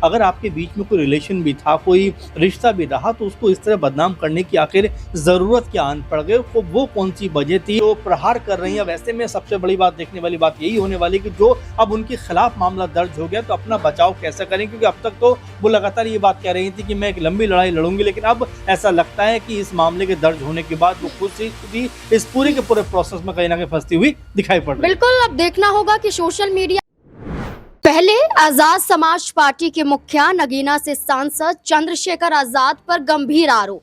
अगर आपके बीच में कोई रिलेशन भी था, कोई रिश्ता भी रहा, तो उसको इस तरह बदनाम करने की आखिर ज़रूरत क्या आन पड़ गई? वो कौन-सी वजह थी जो प्रहार कर रही हैं? वैसे में सबसे बड़ी बात, देखने वाली बात यही होने वाली कि जो अब उनके खिलाफ मामला दर्ज हो गया तो अपना बचाव कैसे करें? क्योंकि अब तक तो वो लगातार ये बात कह रही थी कि मैं एक लंबी लड़ाई लड़ूंगी, लेकिन अब ऐसा लगता है कि इस मामले के दर्ज होने के बाद वो खुद से भी इस पूरे के पूरे प्रोसेस में कहीं ना कहीं फंसती हुई दिखाई पड़ रही है। बिल्कुल, अब देखना होगा कि सोशल मीडिया पहले आजाद समाज पार्टी के मुखिया नगीना से सांसद चंद्रशेखर आजाद पर गंभीर आरोप,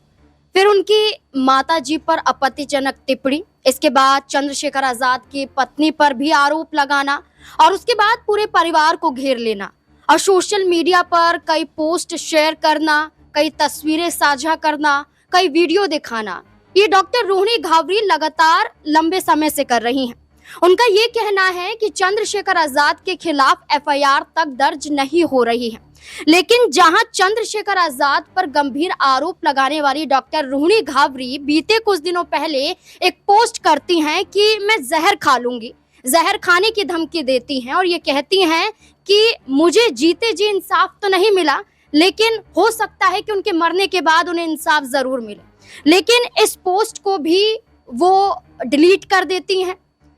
फिर उनकी माताजी पर आपत्तिजनक टिप्पणी, इसके बाद चंद्रशेखर आजाद की पत्नी पर भी आरोप लगाना और उसके बाद पूरे परिवार को घेर लेना और सोशल मीडिया पर कई पोस्ट शेयर करना, कई तस्वीरें साझा करना, कई वीडियो दिखाना, ये डॉक्टर रोहिणी घावरी लगातार लंबे समय से कर रही हैं। उनका ये कहना है कि चंद्रशेखर आजाद के खिलाफ एफआईआर तक दर्ज नहीं हो रही है, लेकिन जहां चंद्रशेखर आजाद पर गंभीर आरोप लगाने वाली डॉक्टर रोहिणी घावरी बीते कुछ दिनों पहले एक पोस्ट करती हैं कि मैं जहर खा लूंगी, जहर खाने की धमकी देती हैं और ये कहती हैं कि मुझे जीते जी इंसाफ तो नहीं मिला, लेकिन हो सकता है कि उनके मरने के बाद उन्हें इंसाफ जरूर मिले। लेकिन इस पोस्ट को भी वो डिलीट कर देती हैं।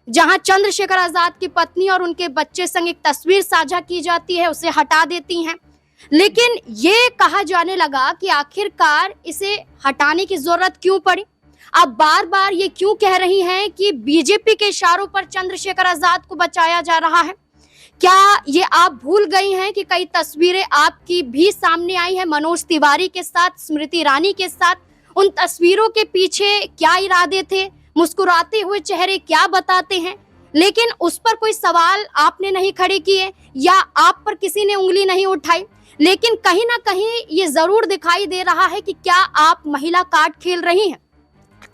जहां चंद्रशेखर आजाद की पत्नी और उनके बच्चे संग एक तस्वीर साझा की जाती है, उसे हटा देती हैं। लेकिन ये कहा जाने लगा कि आखिरकार इसे हटाने की जरूरत क्यों पड़ी? अब बार बार ये क्यों कह रही हैं कि बीजेपी के इशारों पर चंद्रशेखर आजाद को बचाया जा रहा है? क्या ये आप भूल गई हैं कि कई तस्वीरें आपकी भी सामने आई हैं मनोज तिवारी के साथ, स्मृति ईरानी के साथ? उन तस्वीरों के पीछे क्या इरादे थे? मुस्कुराते हुए चेहरे क्या बताते हैं? लेकिन उस पर कोई सवाल आपने नहीं खड़े किए या आप पर किसी ने उंगली नहीं उठाई। लेकिन कहीं ना कहीं ये जरूर दिखाई दे रहा है कि क्या आप महिला कार्ड खेल रही हैं?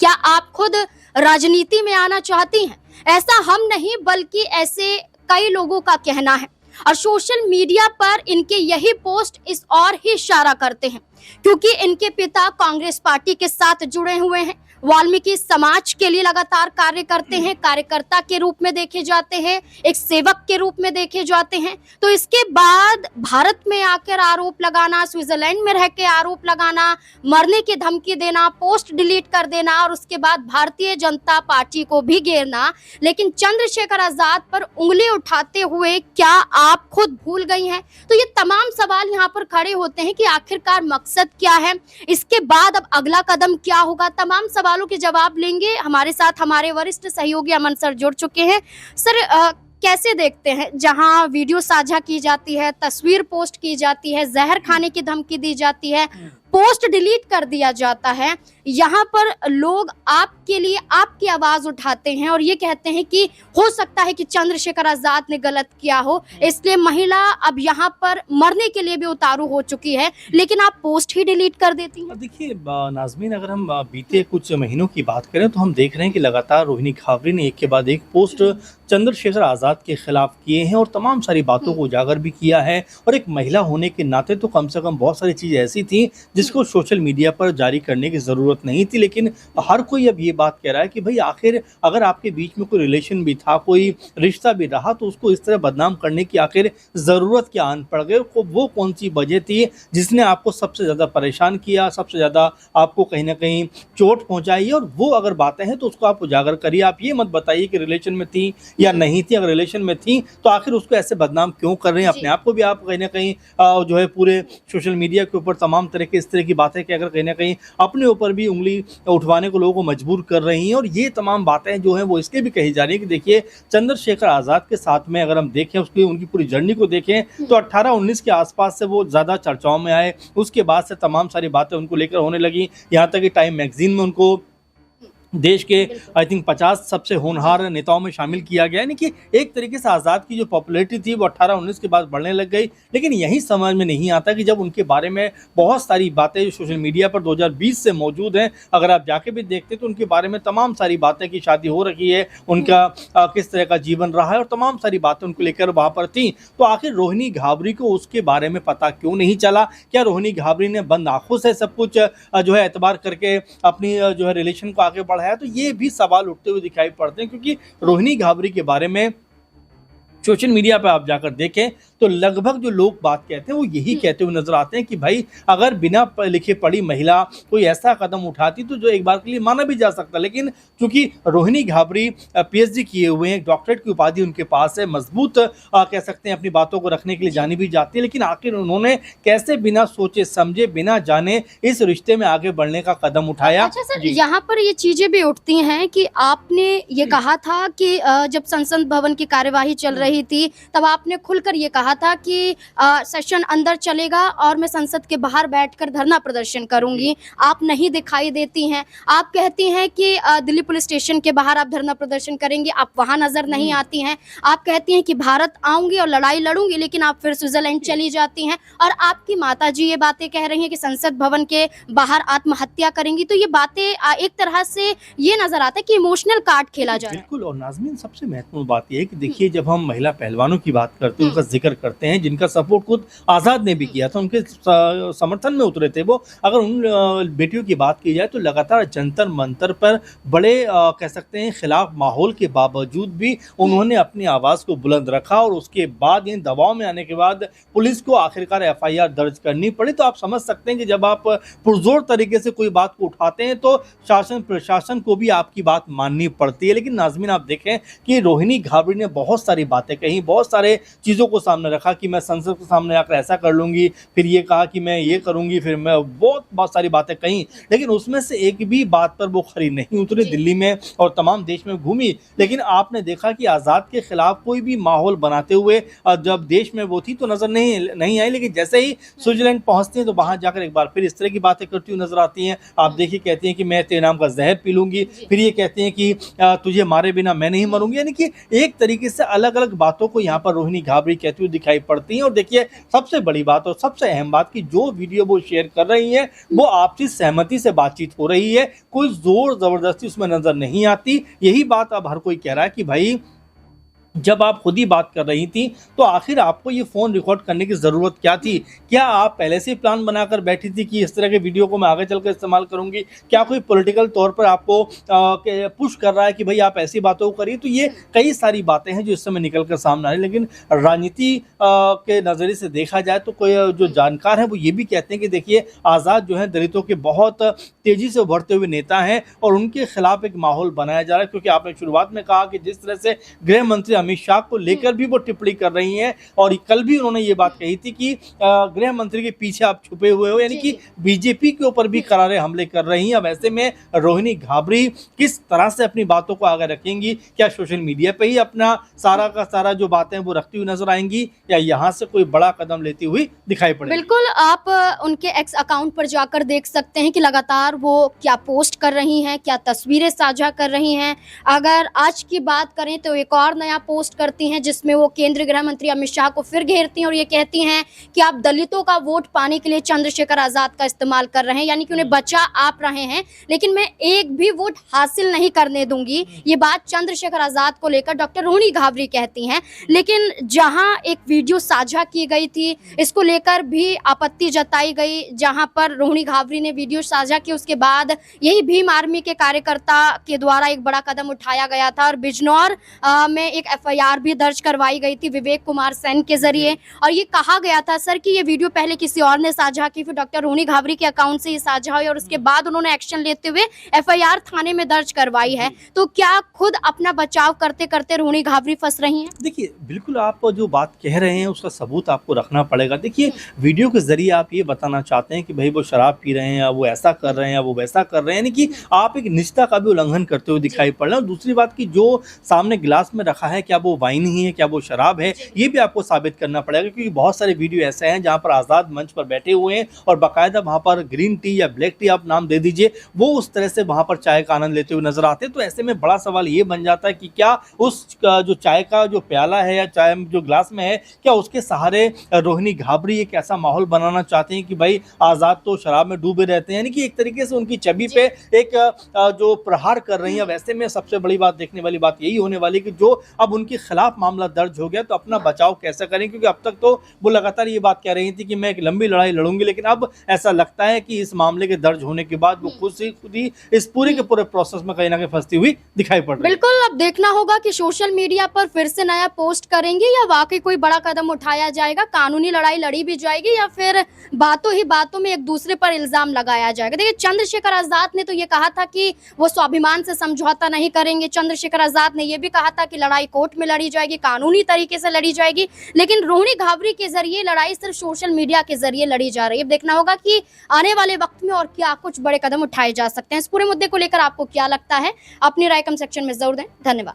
क्या आप खुद राजनीति में आना चाहती हैं? ऐसा हम नहीं बल्कि ऐसे कई लोगों का कहना है और सोशल मीडिया पर इनके यही पोस्ट इस और ही इशारा करते हैं, क्योंकि इनके पिता कांग्रेस पार्टी के साथ जुड़े हुए हैं, वाल्मीकि समाज के लिए लगातार कार्य करते हैं, कार्यकर्ता के रूप में देखे जाते हैं, एक सेवक के रूप में देखे जाते हैं। तो इसके बाद भारत में आकर आरोप लगाना, स्विट्जरलैंड में रह के आरोप लगाना, मरने की धमकी देना, पोस्ट डिलीट कर देना और उसके बाद भारतीय जनता पार्टी को भी घेरना। लेकिन चंद्रशेखर आजाद पर उंगली उठाते हुए क्या आप खुद भूल गई हैं? तो ये तमाम सवाल यहाँ पर खड़े होते हैं कि आखिरकार मकसद क्या है, इसके बाद अब अगला कदम क्या होगा। तमाम सवालों के जवाब लेंगे। हमारे साथ हमारे वरिष्ठ सहयोगी अमन सर जुड़ चुके हैं। सर, कैसे देखते हैं जहां वीडियो साझा की जाती है, तस्वीर पोस्ट की जाती है, जहर खाने की धमकी दी जाती है, पोस्ट डिलीट कर दिया जाता है, यहाँ पर लोग आपके लिए आपकी आवाज उठाते हैं और ये कहते हैं कि हो सकता है कि चंद्रशेखर आजाद ने गलत किया हो, इसलिए महिला अब यहाँ पर मरने के लिए भी उतारू हो चुकी है, लेकिन आप पोस्ट ही डिलीट कर देती हैं। देखिए नाज़मीन, अगर हम बीते कुछ महीनों की बात करें तो हम देख रहे हैं कि लगातार रोहिणी घावरी ने एक के बाद एक पोस्ट चंद्रशेखर आजाद के खिलाफ किए हैं और तमाम सारी बातों को उजागर भी किया है। और एक महिला होने के नाते तो कम से कम बहुत सारी चीज़ें ऐसी थी जिसको सोशल मीडिया पर जारी करने की ज़रूरत नहीं थी, लेकिन हर कोई अब ये बात कह रहा है कि भाई आखिर अगर आपके बीच में कोई रिलेशन भी था, कोई रिश्ता भी रहा, तो उसको इस तरह बदनाम करने की आखिर ज़रूरत क्या आन पड़ गई? वो कौन सी वजह थी जिसने आपको सबसे ज़्यादा परेशान किया, सबसे ज़्यादा आपको कहीं ना कहीं चोट पहुँचाई? और वो अगर बातें हैं तो उसको आप उजागर करिए। आप ये मत बताइए कि रिलेशन में थी या नहीं थी। अगर रिलेशन में थी तो आखिर उसको ऐसे बदनाम क्यों कर रहे हैं? अपने आप को भी आप कहीं ना कहीं जो है पूरे सोशल मीडिया के ऊपर तमाम तरह की इस तरह की बातें कहकर कहीं ना कहीं अपने ऊपर भी उंगली उठवाने को लोगों को मजबूर कर रही हैं। और ये तमाम बातें जो हैं वो इसलिए भी कही जा रही है कि देखिए, चंद्रशेखर आजाद के साथ में अगर हम देखें, उसकी उनकी पूरी जर्नी को देखें तो 18-19 के आसपास से वो ज़्यादा चर्चाओं में आए। उसके बाद से तमाम सारी बातें उनको लेकर होने लगी, यहाँ तक कि टाइम मैगजीन में उनको देश के आई थिंक 50 सबसे होनहार नेताओं में शामिल किया गया। यानी कि एक तरीके से आज़ाद की जो पॉपुलैरिटी थी वो 18-19 के बाद बढ़ने लग गई। लेकिन यही समझ में नहीं आता कि जब उनके बारे में बहुत सारी बातें जो सोशल मीडिया पर 2020 से मौजूद हैं, अगर आप जाके भी देखते तो उनके बारे में तमाम सारी बातें की शादी हो रखी है, उनका किस तरह का जीवन रहा है और तमाम सारी बातें उनको लेकर वहाँ पर थी। तो आखिर रोहिणी घावरी को उसके बारे में पता क्यों नहीं चला? क्या रोहिणी घावरी ने बंद आंखों से सब कुछ जो है एतबार करके अपनी जो है रिलेशन को आगे बढ़ाया? तो ये भी सवाल उठते हुए दिखाई पड़ते हैं, क्योंकि रोहिणी घावरी के बारे में सोशल मीडिया पे आप जाकर देखें तो लगभग जो लोग बात कहते हैं वो यही कहते हुए नजर आते हैं कि भाई अगर बिना लिखे पढ़ी महिला कोई ऐसा कदम उठाती तो जो एक बार के लिए माना भी जा सकता, लेकिन चूंकि रोहिणी घाबरी पीएचडी किए हुए हैं, डॉक्टरेट की उपाधि उनके पास है, मजबूत कह सकते हैं अपनी बातों को रखने के लिए जानी भी जाती है, लेकिन आखिर उन्होंने कैसे बिना सोचे समझे बिना जाने इस रिश्ते में आगे बढ़ने का कदम उठाया। अच्छा सर, यहाँ पर ये चीजें भी उठती हैं कि आपने ये कहा था कि जब संसद भवन की कार्यवाही चल रही थी तब आपने खुलकर ये कहा था कि सेशन अंदर चलेगा और मैं संसद के बाहर बैठकर धरना प्रदर्शन करूंगी। आप नहीं दिखाई देती हैं, आप कहती हैं कि दिल्ली पुलिस स्टेशन के बाहर आप धरना प्रदर्शन करेंगी, आप वहां नजर नहीं आती हैं। आप कहती हैं कि भारत आऊंगी और लड़ाई लड़ूंगी, लेकिन आप फिर स्विट्जरलैंड चली जाती हैं। और आपकी माताजी ये बातें कह रही हैं कि संसद भवन के बाहर आत्महत्या करेंगी। तो ये बातें एक तरह से ये नजर आता है कि इमोशनल कार्ड खेला जा रहा है। बिल्कुल, और नाज़मीन सबसे महत्वपूर्ण बात यह है कि देखिए जब हम महिला पहलवानों की बात करते हैं, उनका जिक्र करते हैं, जिनका सपोर्ट खुद आज़ाद ने भी किया था, उनके समर्थन में उतरे थे वो, अगर उन बेटियों की बात की जाए तो लगातार जंतर मंतर पर बड़े कह सकते हैं खिलाफ माहौल के बावजूद भी उन्होंने अपनी आवाज़ को बुलंद रखा और उसके बाद इन दबाव में आने के बाद पुलिस को आखिरकार एफआईआर दर्ज करनी पड़ी। तो आप समझ सकते हैं कि जब आप पुरजोर तरीके से कोई बात को उठाते हैं तो शासन प्रशासन को भी आपकी बात माननी पड़ती है। लेकिन नाज़मीन आप देखें कि रोहिणी घाबरी ने बहुत सारी बातें कही, बहुत सारे चीज़ों को सामने रखा कि मैं संसद के सामने आकर ऐसा कर लूँगी, फिर ये कहा कि मैं ये करूँगी, फिर मैं बहुत सारी बातें कही, लेकिन उसमें से एक भी बात पर वो खरी नहीं उतरी। दिल्ली में और तमाम देश में घूमी, लेकिन आपने देखा कि आज़ाद के खिलाफ कोई भी माहौल बनाते हुए जब देश में वो थी तो नजर नहीं आई, लेकिन जैसे ही स्विट्जरलैंड पहुंचती हैं तो वहां जाकर एक बार फिर इस तरह की बातें करती हुई नजर आती हैं। आप देखिए कहती हैं कि मैं तेरे नाम का जहर पी लूंगी, फिर ये कहती हैं कि तुझे मारे बिना मैं नहीं मरूंगी, यानी कि एक तरीके से अलग अलग बातों को यहाँ पर रोहिणी घाबरी कहती हुई दिखाई पड़ती हैं। और देखिए सबसे बड़ी बात और सबसे अहम बात की जो वीडियो वो शेयर कर रही है वो आपसी सहमति से बातचीत हो रही है, कोई जोर जबरदस्ती उसमें नजर नहीं आती। यही बात अब हर कोई कह रहा है कि भाई जब आप खुद ही बात कर रही थी तो आखिर आपको ये फ़ोन रिकॉर्ड करने की ज़रूरत क्या थी? क्या आप पहले से ही प्लान बनाकर बैठी थी कि इस तरह के वीडियो को मैं आगे चलकर इस्तेमाल करूंगी? क्या कोई पॉलिटिकल तौर पर आपको पुश कर रहा है कि भाई आप ऐसी बातों को करिए? तो ये कई सारी बातें हैं जो इस समय निकल कर सामने आ रही, लेकिन राजनीति के नज़रिए से देखा जाए तो कोई जो जानकार हैं वो ये भी कहते हैं कि देखिए आज़ाद जो है दलितों के बहुत तेज़ी से उभरते हुए नेता हैं और उनके खिलाफ एक माहौल बनाया जा रहा है, क्योंकि आपने शुरुआत में कहा कि जिस तरह से गृह मंत्री अमित शाह को लेकर भी वो टिप्पणी कर रही हैं और कल भी उन्होंने ये बात कही थी कि गृह मंत्री के पीछे आप छुपे हुए हो, यानी कि बीजेपी के ऊपर भी करारे हमले कर रही हैं। अब ऐसे में रोहिणी घाबरी किस तरह से अपनी बातों को आगे रखेंगी? क्या सोशल मीडिया पे ही अपना सारा का सारा जो बातें वो रखती हुई नजर आएंगी या यहाँ से कोई बड़ा कदम लेती हुई दिखाई पड़ेगी? बिल्कुल, आप उनके एक्स अकाउंट पर जाकर देख सकते हैं कि लगातार वो क्या पोस्ट कर रही हैं, क्या तस्वीरें साझा कर रही हैं। अगर आज की बात करें तो एक और नया पोस्ट करती हैं जिसमें वो केंद्रीय गृह मंत्री अमित शाह को फिर घेरती हैं और ये कहती हैं कि आप दलितों का वोट पाने के लिए चंद्रशेखर आजाद का इस्तेमाल कर रहे हैं, यानी कि उन्हें बचा आप रहे हैं, लेकिन मैं एक भी वोट हासिल नहीं करने दूंगी। ये बात चंद्रशेखर आजाद को लेकर डॉक्टर रोहिणी घाबरी कहती हैं। लेकिन जहां एक वीडियो साझा की गई थी, इसको लेकर भी आपत्ति जताई गई। जहां पर रोहिणी घाबरी ने वीडियो साझा की, उसके बाद यही भीम आर्मी के कार्यकर्ता के द्वारा एक बड़ा कदम उठाया गया था और बिजनौर में एक एफआईआर भी दर्ज करवाई गई थी विवेक कुमार सेन के जरिए। और ये कहा गया था सर कि ये वीडियो पहले किसी और ने साझा की, फिर डॉक्टर रोहिणी घाबरी के अकाउंट से ये साझा हुई और उसके बाद उन्होंने एक्शन लेते हुए एफआईआर थाने में दर्ज करवाई है। तो क्या खुद अपना बचाव करते करते रोहिणी घाबरी फंस रही हैं? देखिए बिल्कुल, आप जो बात कह रहे हैं उसका सबूत आपको रखना पड़ेगा। देखिए वीडियो के जरिए आप ये बताना चाहते हैं कि भाई वो शराब पी रहे हैं या वो ऐसा कर रहे हैं या वो वैसा कर रहे हैं, यानी कि आप एक निजता का भी उल्लंघन करते हुए दिखाई पड़ रहे हैं। और दूसरी बात की जो सामने गिलास में रखा है क्या वो वाइन ही है, क्या वो शराब है, ये भी आपको साबित करना पड़ेगा, क्योंकि बहुत सारे वीडियो ऐसे हैं जहां पर आज़ाद मंच पर बैठे हुए हैं और बाकायदा वहां पर ग्रीन टी या ब्लैक टी आप नाम दे दीजिए, वो उस तरह से वहां पर चाय का आनंद लेते हुए नजर आते हैं। तो ऐसे में बड़ा सवाल ये बन जाता है कि क्या उस जो चाय का जो प्याला है या चाय जो ग्लास में है, क्या उसके सहारे रोहिणी घाबरी एक ऐसा माहौल बनाना चाहते हैं कि भाई आज़ाद तो शराब में डूबे रहते हैं, यानी कि एक तरीके से उनकी छवि पे एक जो प्रहार कर रही है। वैसे में सबसे बड़ी बात देखने वाली बात यही होने वाली कि जो अब उनके खिलाफ मामला दर्ज हो गया तो अपना बचाव कैसे करें, क्योंकि अब तक तो वो लगातार ये बात कह रही थी कि मैं एक लंबी लड़ाई लड़ूंगी, लेकिन अब ऐसा लगता है कि इस मामले के दर्ज होने के बाद वो खुद ही इस पूरे के पूरे प्रोसेस में कहीं ना कहीं फंसती हुई दिखाई पड़ रही है। बिल्कुल, अब देखना होगा कि सोशल मीडिया पर फिर से नया पोस्ट करेंगे या वाकई कोई बड़ा कदम उठाया जाएगा, कानूनी लड़ाई लड़ी भी जाएगी या फिर बातों ही बातों में एक दूसरे पर इल्जाम लगाया जाएगा। देखिए, चंद्रशेखर आजाद ने तो ये कहा था कि वो स्वाभिमान से समझौता नहीं करेंगे। चंद्रशेखर आजाद ने ये भी कहा था कि लड़ाई कोर्ट में लड़ी जाएगी, कानूनी तरीके से लड़ी जाएगी, लेकिन रोहिणी घावरी के जरिए लड़ाई सिर्फ सोशल मीडिया के जरिए लड़ी जा रही है। देखना होगा कि आने वाले वक्त में और क्या कुछ बड़े कदम उठाए जा सकते हैं। इस पूरे मुद्दे को लेकर आपको क्या लगता है, अपनी राय कमेंट सेक्शन में जरूर दें। धन्यवाद।